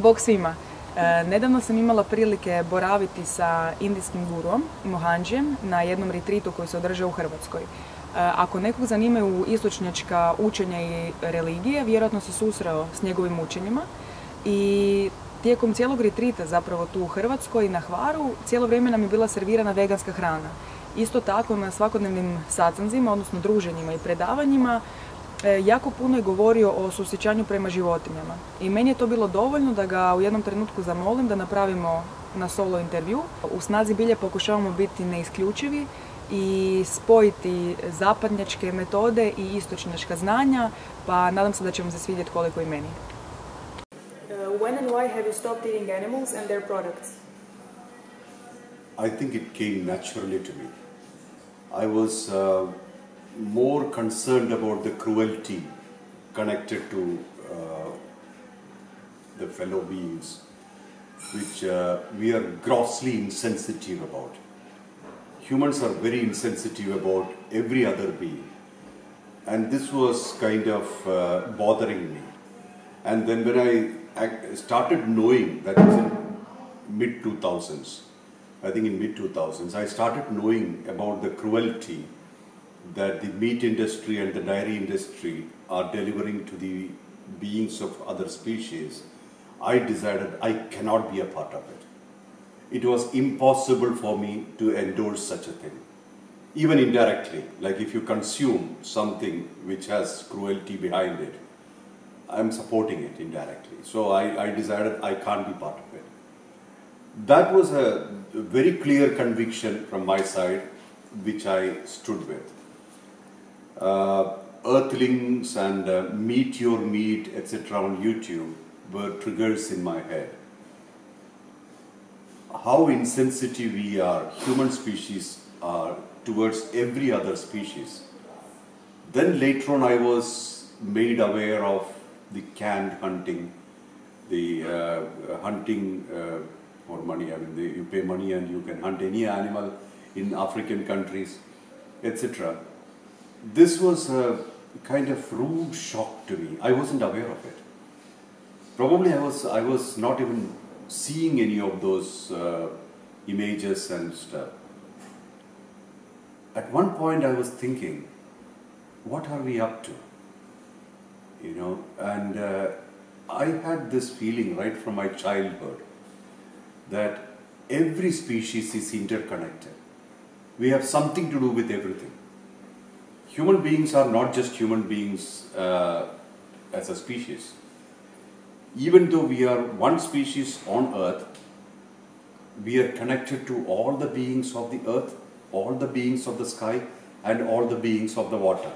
Bog svima. Nedavno sam imala prilike boraviti sa indijskim guruom, Mohanjijem, na jednom retritu koji se održao u Hrvatskoj. Ako nekog zanimaju istočnjačka učenja i religije, vjerojatno se susreo s njegovim učenjima i tijekom cijelog retrita, zapravo tu u Hrvatskoj na Hvaru, cijelo vrijeme nam je bila servirana veganska hrana. Isto tako na svakodnevnim sastanzima, odnosno druženjima i predavanjima, jako puno je govorio o suosjećanju prema životinjama. I meni je to bilo dovoljno da ga u jednom trenutku zamolim da napravimo na solo intervju. U Snazi Bilje pokušavamo biti neisključivi i spojiti zapadnjačke metode i istočnjačka znanja, pa nadam se da će vam se svidjeti koliko i meni. When and why have you stopped eating animals and their products? I think it came naturally to me. I was more concerned about the cruelty connected to the fellow beings, which we are grossly insensitive about. Humans are very insensitive about every other being, and this was kind of bothering me. And then when I started knowing, that was in mid-2000s, I think in mid-2000s, I started knowing about the cruelty that the meat industry and the dairy industry are delivering to the beings of other species. I decided I cannot be a part of it. It was impossible for me to endorse such a thing. Even indirectly, like if you consume something which has cruelty behind it, I'm supporting it indirectly. So I decided I can't be part of it. That was a very clear conviction from my side, which I stood with. Earthlings and Meet Your Meat, etc. on YouTube were triggers in my head. How insensitive we are, human species are, towards every other species. Then later on I was made aware of the canned hunting, the hunting for money. I mean, you pay money and you can hunt any animal in African countries, etc. This was a kind of rude shock to me. I wasn't aware of it. Probably I was not even seeing any of those images and stuff. At one point I was thinking, what are we up to? You know, and I had this feeling right from my childhood that every species is interconnected. We have something to do with everything. Human beings are not just human beings as a species. Even though we are one species on earth, we are connected to all the beings of the earth, all the beings of the sky, and all the beings of the water.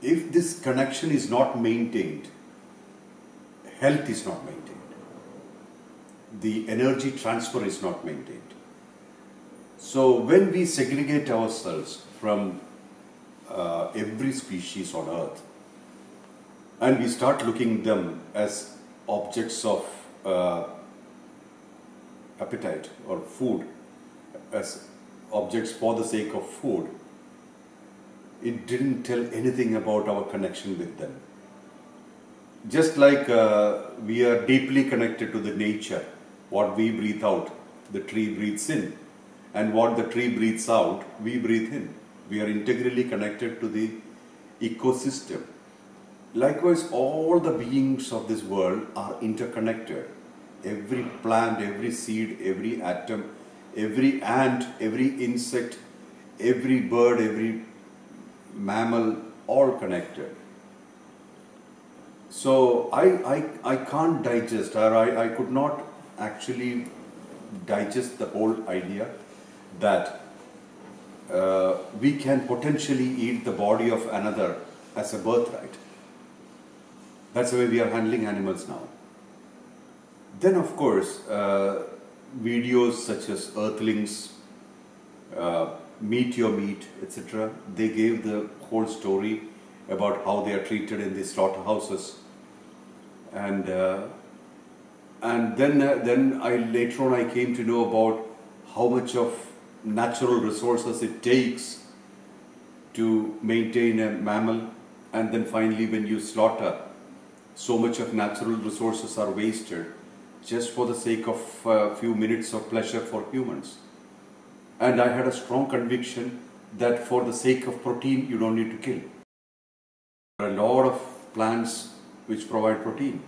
If this connection is not maintained, health is not maintained. The energy transfer is not maintained. So when we segregate ourselves from every species on earth, and we start looking them as objects of appetite or food, as objects for the sake of food, it didn't tell anything about our connection with them. Just like we are deeply connected to the nature, what we breathe out, the tree breathes in, and what the tree breathes out, we breathe in. We are integrally connected to the ecosystem. Likewise, all the beings of this world are interconnected. Every plant, every seed, every atom, every ant, every insect, every bird, every mammal, all connected. So I can't digest, or I could not actually digest the whole idea that we can potentially eat the body of another as a birthright. That's the way we are handling animals now. Then of course, videos such as Earthlings, Meet Your Meat, etc. They gave the whole story about how they are treated in the slaughterhouses, and then later on I came to know about how much of natural resources it takes to maintain a mammal, and then finally when you slaughter so much of natural resources are wasted just for the sake of a few minutes of pleasure for humans. And I had a strong conviction that for the sake of protein, you don't need to kill. There are a lot of plants which provide protein.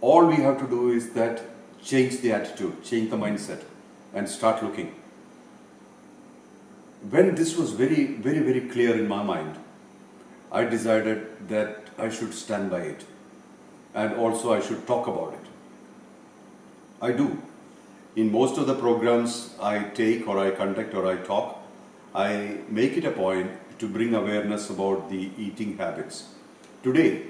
All we have to do is that change the attitude, change the mindset, and start looking. When this was very, very, very clear in my mind, I decided that I should stand by it, and also I should talk about it. I do. In most of the programs I take or I conduct or I talk, I make it a point to bring awareness about the eating habits. Today,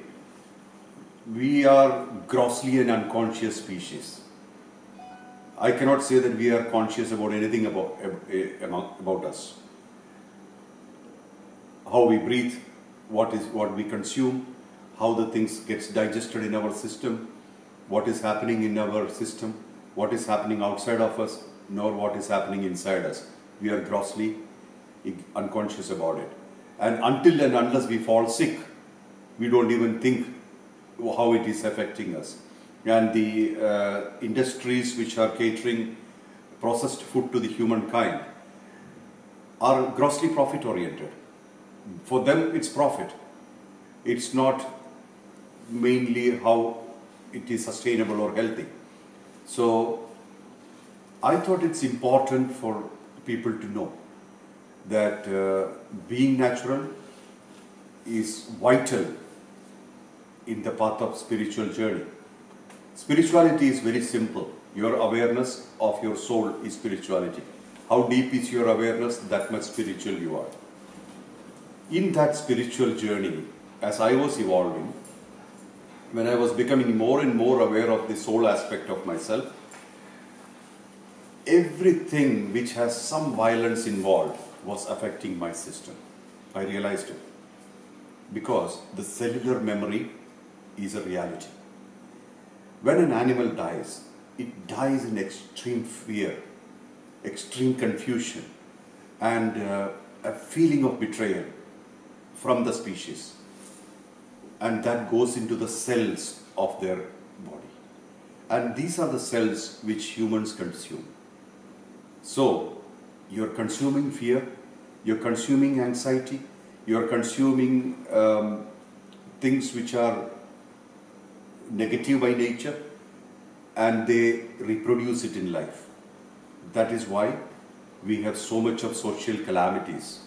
we are grossly an unconscious species. I cannot say that we are conscious about anything about us. How we breathe, what we consume, how the things gets digested in our system, what is happening in our system, what is happening outside of us, nor what is happening inside us. We are grossly unconscious about it. And until and unless we fall sick, we don't even think how it is affecting us. And the industries which are catering processed food to the humankind are grossly profit oriented. For them it's profit. It's not mainly how it is sustainable or healthy. So I thought it's important for people to know that being natural is vital in the path of spiritual journey. Spirituality is very simple. Your awareness of your soul is spirituality. How deep is your awareness, that much spiritual you are. In that spiritual journey, as I was evolving, when I was becoming more and more aware of the soul aspect of myself, everything which has some violence involved was affecting my system. I realized it. Because the cellular memory is a reality. When an animal dies, it dies in extreme fear, extreme confusion, and a feeling of betrayal from the species. And that goes into the cells of their body. And these are the cells which humans consume. So, you're consuming fear, you're consuming anxiety, you're consuming things which are negative by nature, and they reproduce it in life. That is why we have so much of social calamities.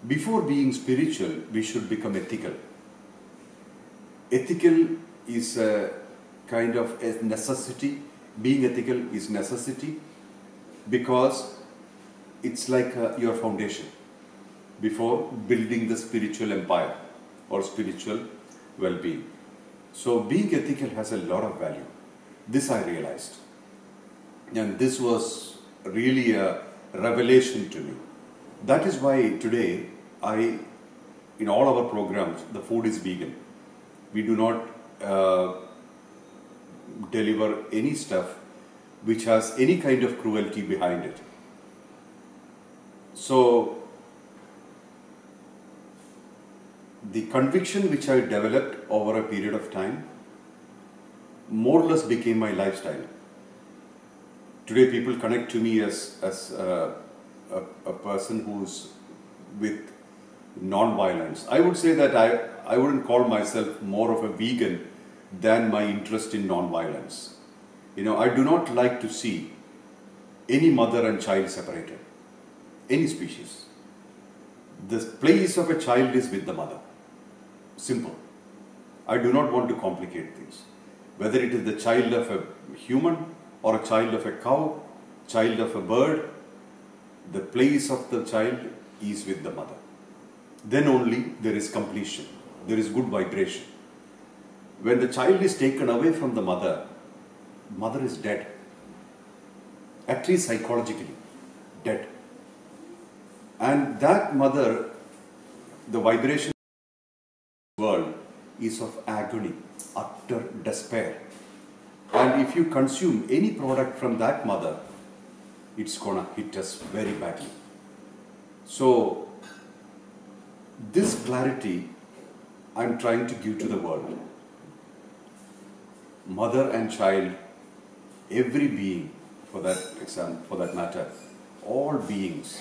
Before being spiritual, we should become ethical. Ethical is a kind of a necessity. Being ethical is necessity because it's like your foundation before building the spiritual empire or spiritual well-being. So being ethical has a lot of value. This I realized. And this was really a revelation to me. That is why today in all our programs, the food is vegan. We do not deliver any stuff which has any kind of cruelty behind it. So the conviction which I developed over a period of time more or less became my lifestyle. Today people connect to me as a person who's with non-violence. I would say that I wouldn't call myself more of a vegan than my interest in non-violence. You know, I do not like to see any mother and child separated, any species. The place of a child is with the mother. Simple. I do not want to complicate things. Whether it is the child of a human or a child of a cow, child of a bird, the place of the child is with the mother. Then only there is completion. There is good vibration. When the child is taken away from the mother, mother is dead. At least psychologically, dead. And that mother, the vibration of the world is of agony, utter despair. And if you consume any product from that mother, it's gonna hit us very badly. So, this clarity I'm trying to give to the world. mother and child, every being, for that matter, all beings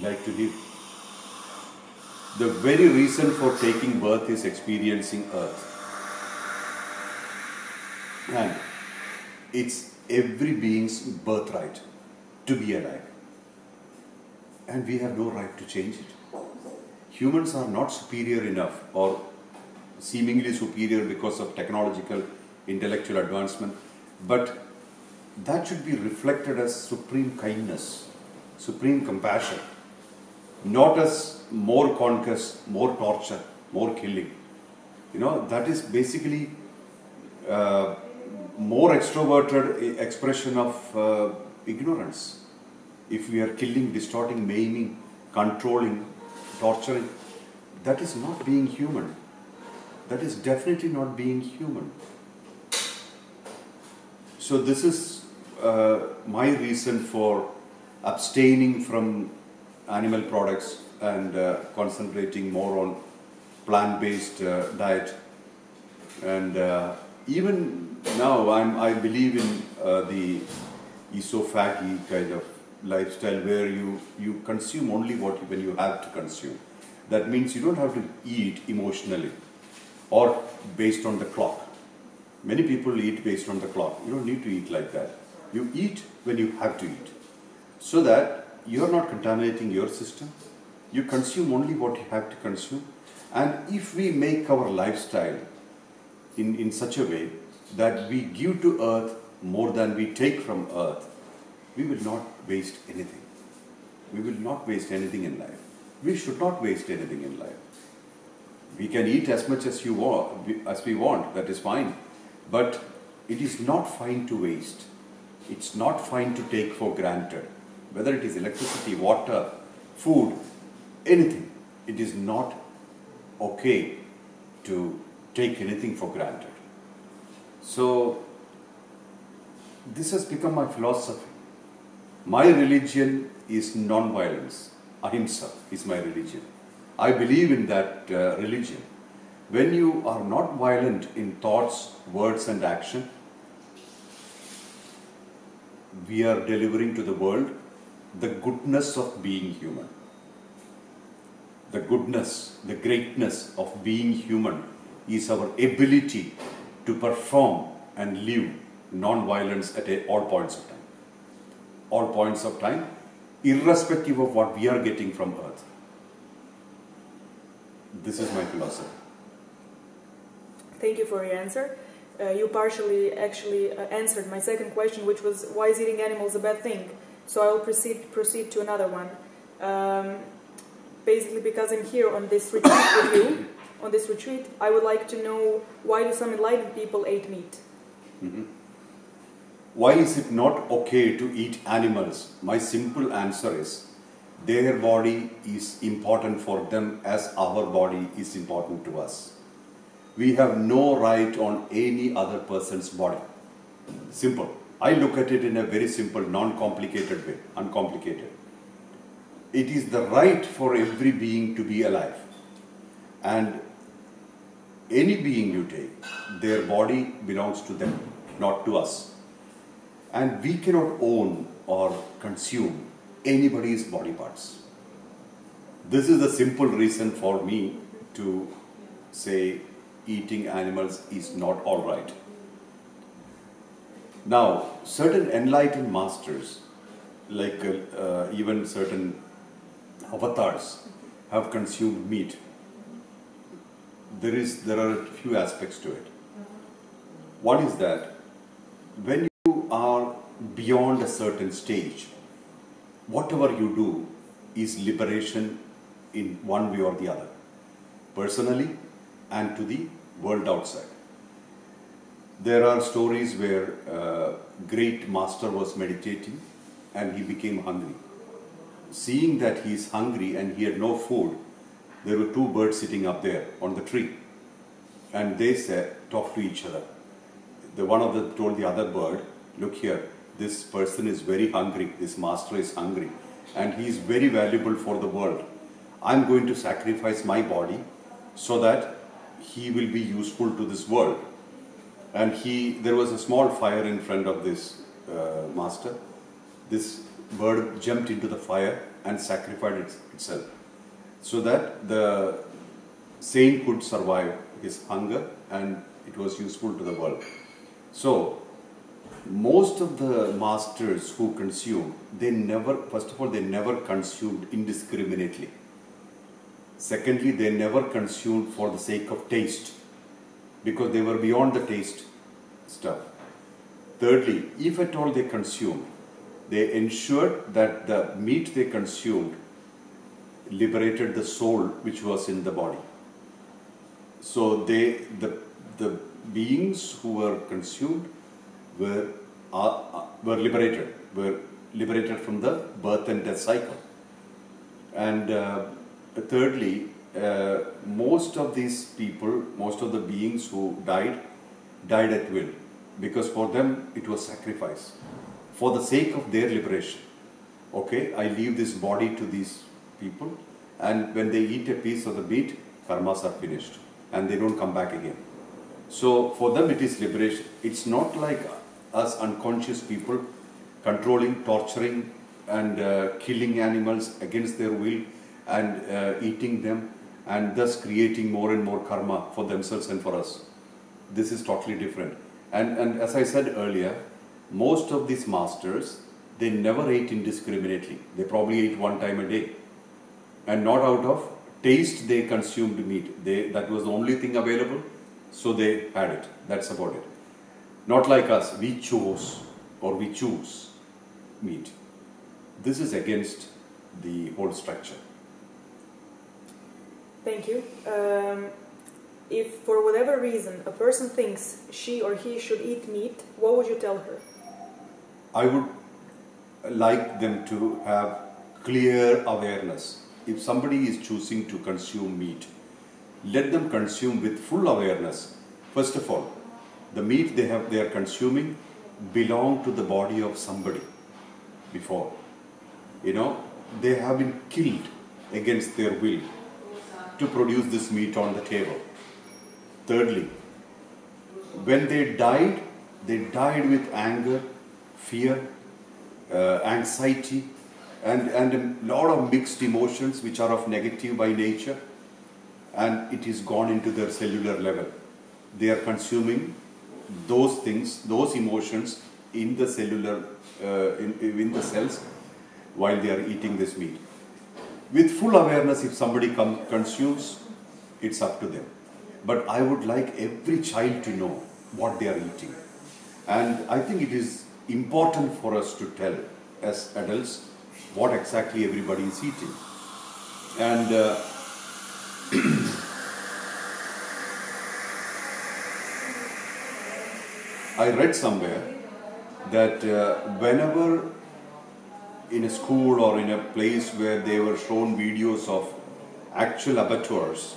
like to live. The very reason for taking birth is experiencing earth. And it's every being's birthright to be alive. And we have no right to change it. Humans are not superior enough or seemingly superior because of technological, intellectual advancement, but that should be reflected as supreme kindness, supreme compassion, not as more conquest, more torture, more killing. You know, that is basically more extroverted expression of ignorance. If we are killing, distorting, maiming, controlling, torturing, that is not being human. That is definitely not being human. So this is my reason for abstaining from animal products and concentrating more on plant-based diet. And even now I believe in the esophagy kind of lifestyle where you consume only when you have to consume. That means you don't have to eat emotionally or based on the clock. Many people eat based on the clock. You don't need to eat like that. You eat when you have to eat, so that you are not contaminating your system. You consume only what you have to consume. And if we make our lifestyle in such a way that we give to earth more than we take from earth, we will not waste anything. We will not waste anything in life. We should not waste anything in life. We can eat as much as we want, that is fine. But it is not fine to waste. It's not fine to take for granted. Whether it is electricity, water, food, anything, it is not okay to take anything for granted. So, this has become my philosophy. My religion is non-violence. Ahimsa is my religion. I believe in that religion. When you are not violent in thoughts, words and action, we are delivering to the world the goodness of being human. The goodness, the greatness of being human is our ability to perform and live non-violence at all points of time. All points of time, irrespective of what we are getting from earth. This is my philosophy. Thank you for your answer. You partially actually answered my second question, which was, why is eating animals a bad thing? So I will proceed to another one. Basically, because I'm here on this retreat with you, on this retreat, I would like to know, why do some enlightened people eat meat? Mm-hmm. Why is it not okay to eat animals? My simple answer is, their body is important for them as our body is important to us. We have no right on any other person's body. Simple. I look at it in a very simple, non-complicated way, uncomplicated. It is the right for every being to be alive. And any being you take, their body belongs to them, not to us. And we cannot own or consume anybody's body parts. This is the simple reason for me to say eating animals is not all right. Now, certain enlightened masters, like even certain avatars, have consumed meat. There are a few aspects to it. One is that when you are beyond a certain stage, whatever you do is liberation in one way or the other, personally and to the world outside. There are stories where a great master was meditating and he became hungry. Seeing that he is hungry and he had no food, there were two birds sitting up there on the tree. And they talked to each other. One of them told the other bird, look here, this person is very hungry, this master is hungry, and he is very valuable for the world. I'm going to sacrifice my body so that he will be useful to this world. And there was a small fire in front of this master. This bird jumped into the fire and sacrificed itself so that the saint could survive his hunger and it was useful to the world. So, most of the masters who consumed, first of all, they never consumed indiscriminately. Secondly, they never consumed for the sake of taste, because they were beyond the taste stuff. Thirdly, if at all they consumed, they ensured that the meat they consumed liberated the soul which was in the body. So the beings who were consumed were liberated from the birth and death cycle. And thirdly, most of these people, most of the beings who died at will, because for them it was sacrifice, for the sake of their liberation. Okay, I leave this body to these people, and when they eat a piece of the meat, karmas are finished, and they don't come back again. So for them it is liberation. It's not like us unconscious people controlling, torturing, and killing animals against their will, and eating them, and thus creating more and more karma for themselves and for us. This is totally different. And as I said earlier, most of these masters, they never ate indiscriminately. They probably ate one time a day. And not out of taste they consumed meat. That was the only thing available, so they had it. That's about it. Not like us, we choose meat. This is against the whole structure. Thank you. If for whatever reason a person thinks she or he should eat meat, what would you tell her? I would like them to have clear awareness. If somebody is choosing to consume meat, let them consume with full awareness. First of all, the meat they are consuming belong to the body of somebody before. They have been killed against their will to produce this meat on the table. Thirdly, when they died with anger, fear, anxiety, and a lot of mixed emotions which are of negative by nature, and it is gone into their cellular level. They are consuming those things, those emotions in the cellular, in the cells while they are eating this meat. With full awareness, if somebody consumes, it's up to them. But I would like every child to know what they are eating. And I think it is important for us to tell as adults what exactly everybody is eating. And I read somewhere that whenever in a school or in a place where they were shown videos of actual abattoirs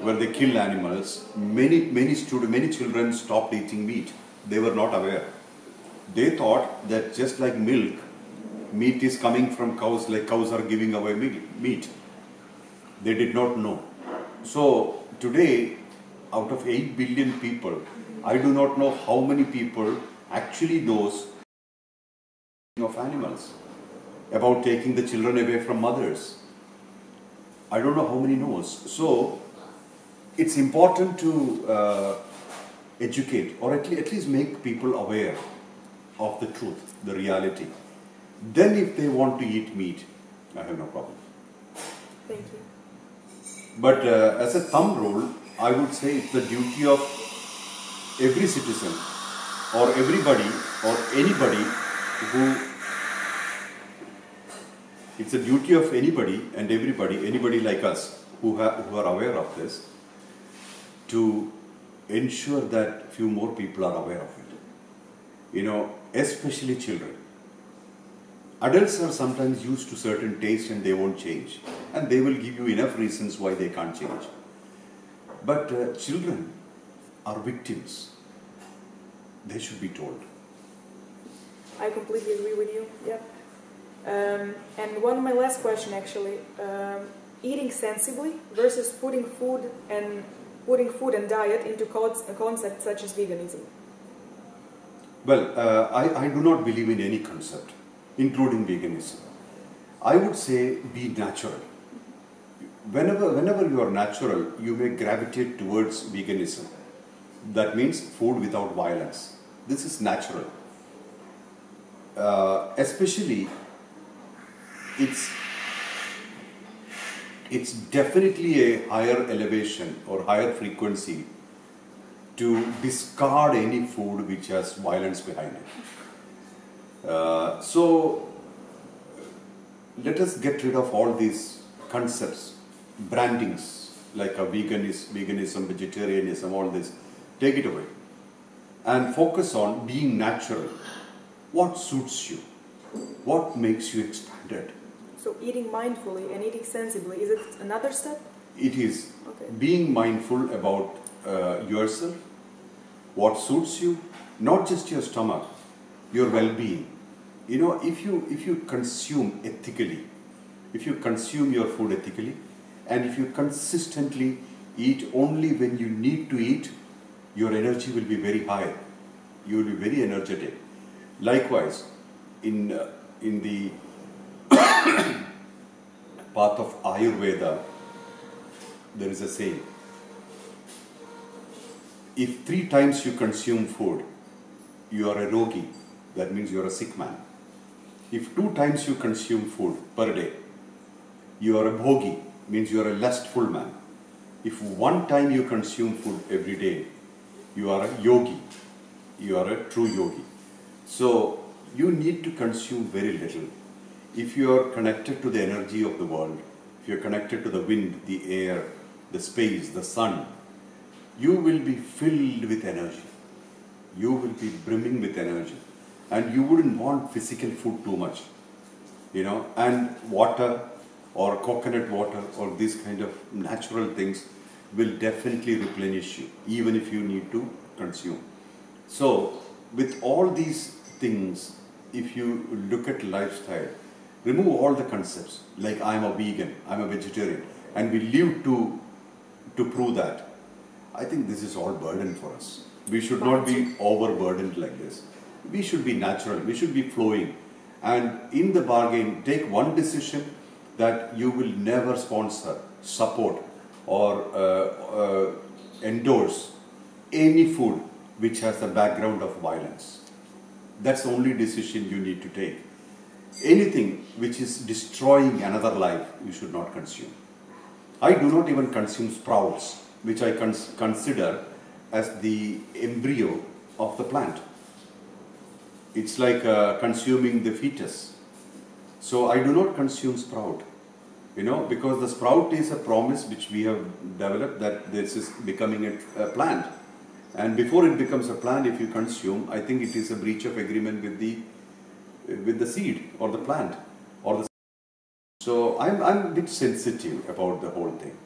where they kill animals, many children stopped eating meat. They were not aware. They thought that just like milk, meat is coming from cows, like cows are giving away meat. They did not know. So today, out of 8 billion people, I do not know how many people actually knows of animals, about taking the children away from mothers. I don't know how many knows. So it's important to educate, or at least make people aware of the truth, the reality. Then if they want to eat meat, I have no problem. Thank you. But as a thumb rule, I would say it's the duty of every citizen or everybody or anybody it's a duty of anybody and everybody, anybody like us who are aware of this, to ensure that few more people are aware of it. Especially children. Adults are sometimes used to certain tastes and they won't change. And they will give you enough reasons why they can't change. But children are victims. They should be told. I completely agree with you. Yep. And one of my last question actually, eating sensibly versus putting food and putting food and diet into concepts such as veganism? Well, I do not believe in any concept, including veganism. I would say be natural. Whenever you are natural, you may gravitate towards veganism. That means food without violence. This is natural. Especially, it's definitely a higher elevation or higher frequency to discard any food which has violence behind it. So let us get rid of all these concepts, brandings like a veganism, vegetarianism, all this. Take it away and focus on being natural. What suits you? What makes you expanded? So eating mindfully and eating sensibly, is it another step? It is. Okay. Being mindful about yourself, what suits you, not just your stomach, your well-being. You know, if you consume ethically, if you consume your food ethically, and if you consistently eat only when you need to eat, your energy will be very high. You will be very energetic. Likewise, in the path of Ayurveda, there is a saying: if 3 times you consume food, you are a rogi. That means you are a sick man. If 2 times you consume food per day, you are a bhogi, means you are a lustful man. If 1 time you consume food every day, you are a yogi. You are a true yogi. So you need to consume very little. If you are connected to the energy of the world, if you are connected to the wind, the air, the space, the sun, you will be filled with energy. You will be brimming with energy. And you wouldn't want physical food too much. You know, and water or coconut water or these kind of natural things will definitely replenish you, even if you need to consume. So, with all these things, if you look at lifestyle, remove all the concepts, like I'm a vegan, I'm a vegetarian, and we live to prove that. I think this is all burden for us. We should not be overburdened like this. We should be natural, we should be flowing. And in the bargain, take one decision that you will never sponsor, support, or endorse any food which has the background of violence. That's the only decision you need to take. Anything which is destroying another life, you should not consume. I do not even consume sprouts, which I consider as the embryo of the plant. It's like consuming the fetus. So I do not consume sprout, you know, because the sprout is a promise which we have developed that this is becoming a plant. And before it becomes a plant, if you consume, I think it is a breach of agreement with the seed or the plant or the. So I'm a bit sensitive about the whole thing.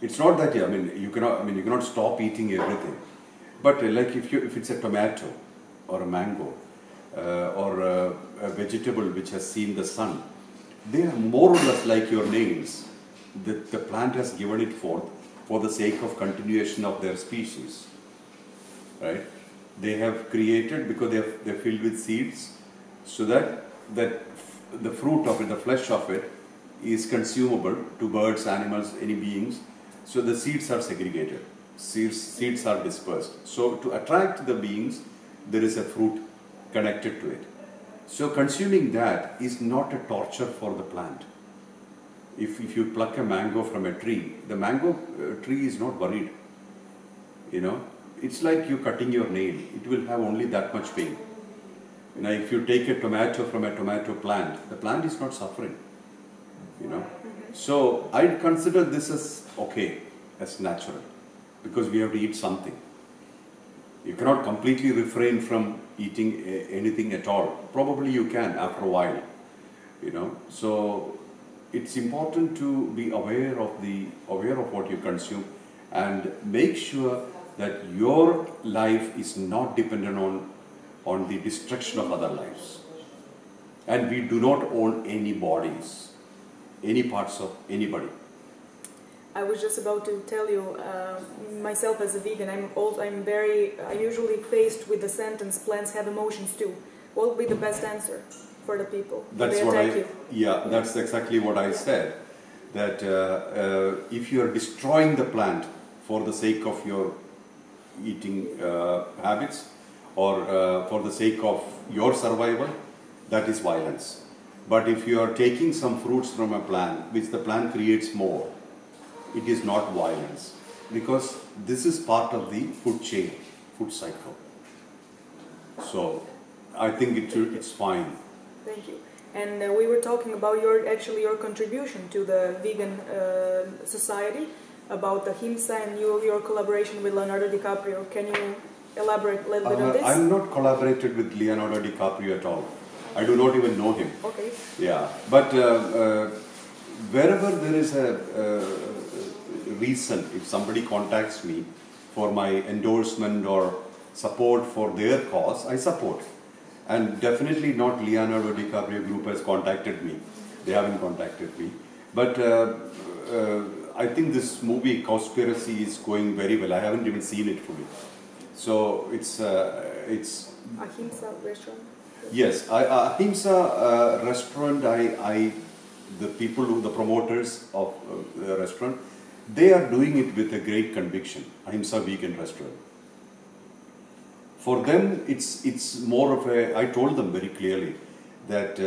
It's not that you cannot stop eating everything, but like if it's a tomato or a mango or a vegetable which has seen the sun, they are more or less like your nails. The plant has given it forth for the sake of continuation of their species. Right? They have created because they're filled with seeds, so that the fruit of it, the flesh of it, is consumable to birds, animals, any beings. So the seeds are segregated. Seeds are dispersed. So to attract the beings, there is a fruit connected to it. So consuming that is not a torture for the plant. If you pluck a mango from a tree, the mango tree is not worried. You know, it's like you cutting your nail. It will have only that much pain. You know, if you take a tomato from a tomato plant, the plant is not suffering. You know, so I consider this as okay, as natural, because we have to eat something. You cannot completely refrain from eating anything at all. Probably you can after a while, you know. So it's important to be aware of what you consume and make sure that your life is not dependent on the destruction of other lives. And we do not own any bodies, any parts of anybody. I was just about to tell you, myself as a vegan, I'm usually faced with the sentence, plants have emotions too. What would be the best answer for the people? That's that's exactly what I said. That if you are destroying the plant for the sake of your eating habits or for the sake of your survival, that is violence. But if you are taking some fruits from a plant, which the plant creates more, it is not violence, because this is part of the food chain, food cycle. So I think it's fine. Thank you. And we were talking about your contribution to the vegan society, about the Ahimsa and your collaboration with Leonardo DiCaprio. Can you elaborate a little bit on this? I'm not collaborated with Leonardo DiCaprio at all. I do not even know him. Okay. Yeah, but wherever there is a reason, if somebody contacts me for my endorsement or support for their cause, I support. And definitely not Leonardo DiCaprio group has contacted me. They haven't contacted me. But I think this movie Cowspiracy is going very well. I haven't even seen it fully. So it's Ahimsa restaurant? Yes, Ahimsa restaurant, the people the promoters of the restaurant, they are doing it with a great conviction. Ahimsa vegan restaurant. For them, it's more of a, I told them very clearly that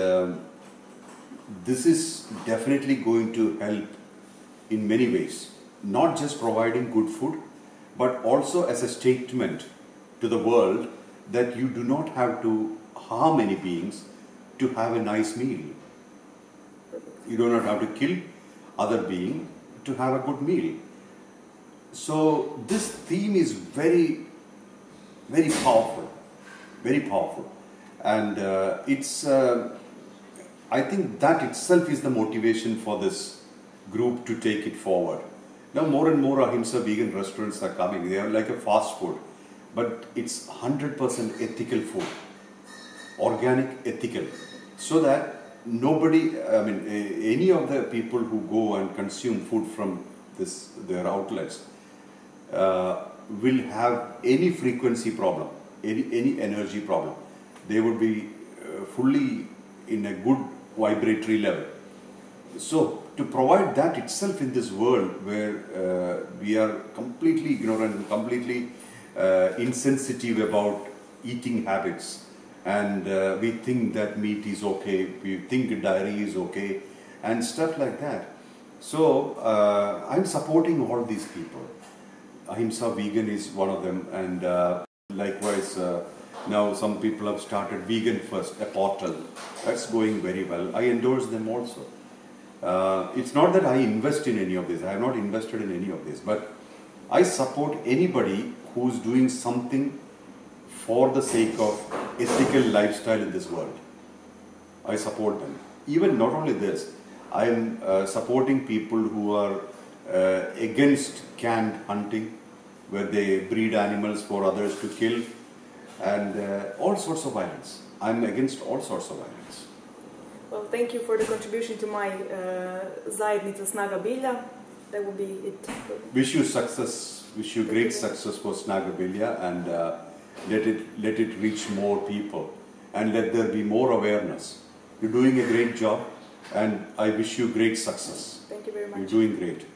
this is definitely going to help in many ways. Not just providing good food, but also as a statement to the world that you do not have to harm any beings to have a nice meal. You do not have to kill other being to have a good meal. So this theme is very, very powerful, and I think that itself is the motivation for this group to take it forward. Now more and more Ahimsa vegan restaurants are coming. They are like a fast food, but it's 100% ethical food, organic, ethical, so that nobody, any of the people who go and consume food from their outlets will have any frequency problem, any energy problem. They would be fully in a good vibratory level. So to provide that itself in this world where we are completely ignorant, completely insensitive about eating habits, and we think that meat is okay, we think dairy is okay, and stuff like that. So I'm supporting all these people. Ahimsa Vegan is one of them, and likewise now some people have started Vegan First, a portal. That's going very well. I endorse them also. It's not that I invest in any of this. I have not invested in any of this, but I support anybody who's doing something for the sake of ethical lifestyle in this world. I support them. Even not only this, I am supporting people who are against canned hunting, where they breed animals for others to kill, and all sorts of violence. I'm against all sorts of violence. Well, thank you for the contribution to my zajednica Snaga Bilja. That will be it. Wish you success. Wish you great success for Snaga Bilja, and let it reach more people, and let there be more awareness. You're doing a great job, and I wish you great success. Thank you very much. You're doing great.